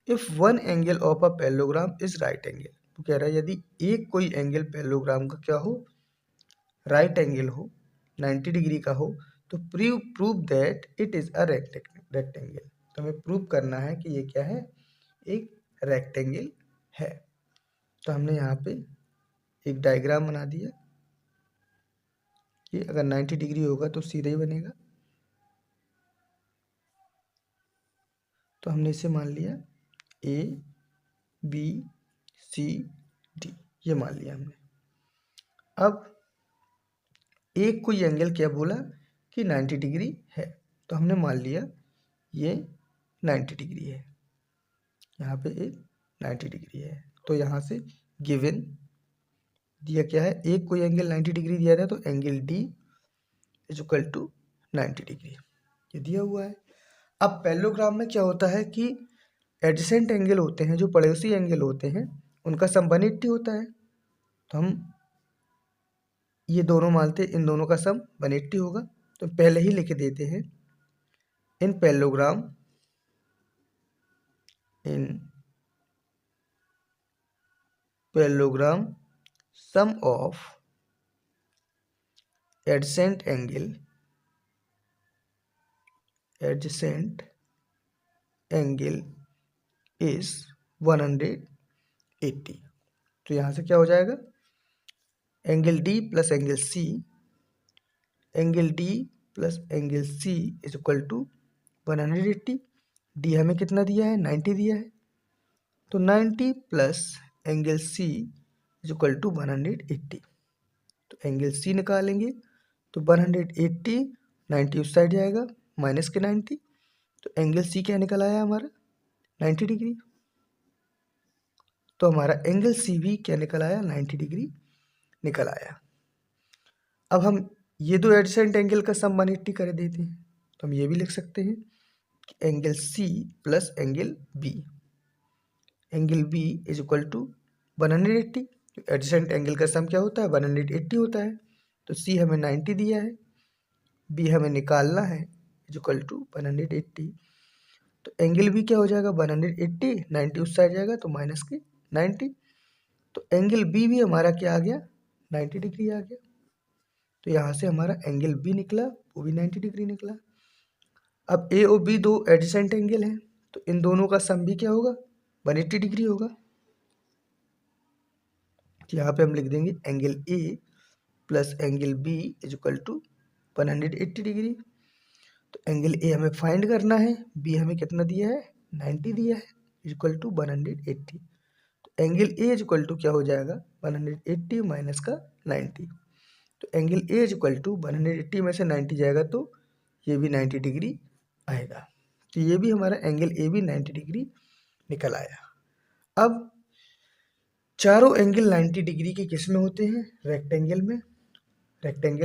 If one angle of a parallelogram is right angle, तो कह रहा है यदि एक कोई एंगल पैरेललोग्राम का क्या हो, राइट एंगल हो, 90 डिग्री का हो, तो prove that it is a rectangle. तो हमें प्रूव करना है कि ये क्या है, एक रेक्टेंगल है। तो हमने यहाँ पे एक डायग्राम बना दिया कि अगर 90 डिग्री होगा तो सीधा ही बनेगा। तो हमने इसे मान लिया ए बी सी डी, ये मान लिया हमने। अब एक कोई एंगल क्या बोला कि 90 डिग्री है, तो हमने मान लिया ये 90 डिग्री है, यहाँ पे एक 90 डिग्री है। तो यहाँ से गिवन दिया क्या है, एक कोई एंगल 90 डिग्री दिया था, तो angle D is equal to 90 degree, ये दिया हुआ है। अब पैरेललोग्राम में क्या होता है कि एडजेसेंट एंगल होते हैं, जो पड़ोसी एंगल होते हैं, उनका सम 180 होता है। तो हम ये दोनों मानते, इन दोनों का सम 180 होगा। तो पहले ही लिख देते हैं, in parallelogram sum of adjacent angle is 180। तो यहाँ से क्या हो जाएगा, angle D plus angle C, angle D plus angle C is equal to 180। D हमें कितना दिया है, 90 दिया है। तो 90 plus angle C is equal to 180। तो एंगल सी निकालेंगे तो 180, 90 उस साइड जाएगा, माइनस के 90। तो एंगल सी क्या निकल आया हमारा, 90 डिग्री। तो हमारा एंगल सी भी क्या निकल आया, 90 डिग्री निकल आया। अब हम ये दो एडजेसेंट एंगल का सम 180 कर देते हैं, तो हम ये भी लिख सकते हैं कि angle C plus angle B, angle B is equal to 180। Adjacent angle का सम क्या होता है, 180 होता है। तो सी हमें 90 दिया है, बी हमें निकालना है, इज इक्वल टू 180। तो एंगल बी क्या हो जाएगा, 180, 90 उस साइड जाएगा, तो माइनस के 90। तो एंगल बी भी हमारा क्या आ गया, 90 डिग्री आ गया। तो यहाँ से हमारा एंगल बी निकला, वो भी 90 डिग्री निकला। अब ए और बी दो एडजेसेंट एंगल हैं, तो इन दोनों का सम भी क्या होगा, 180 डिग्री होगा। तो यहाँ पे हम लिख देंगे angle A plus angle B is equal to 180 degree. तो एंगल ए हमें फाइंड करना है, बी हमें कितना दिया है, 90 दिया है, इज इक्वल टू 180। तो angle A is equal to क्या हो जाएगा, 180 माइनस का 90। तो angle A is equal to 180 में से 90 जाएगा, तो ये भी 90 डिग्री आएगा। तो ये भी हमारा एंगल ए भी 90 डिग्री निकल आया। अब चारों एंगल 90 डिग्री के किस में होते हैं, रेक्टेंगल में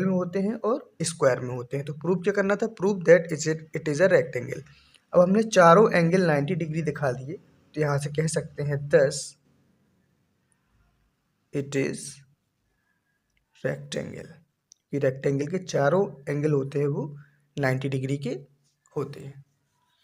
होते हैं और स्क्वायर में होते हैं। तो प्रूव क्या करना था, prove that it is a rectangle. अब हमने चारों एंगल 90 डिग्री दिखा दिए, तो यहाँ से कह सकते हैं thus इट इज रेक्टेंगल। कि रेक्टेंगल के चारों एंगल होते हैं वो 90 डिग्री के होते हैं।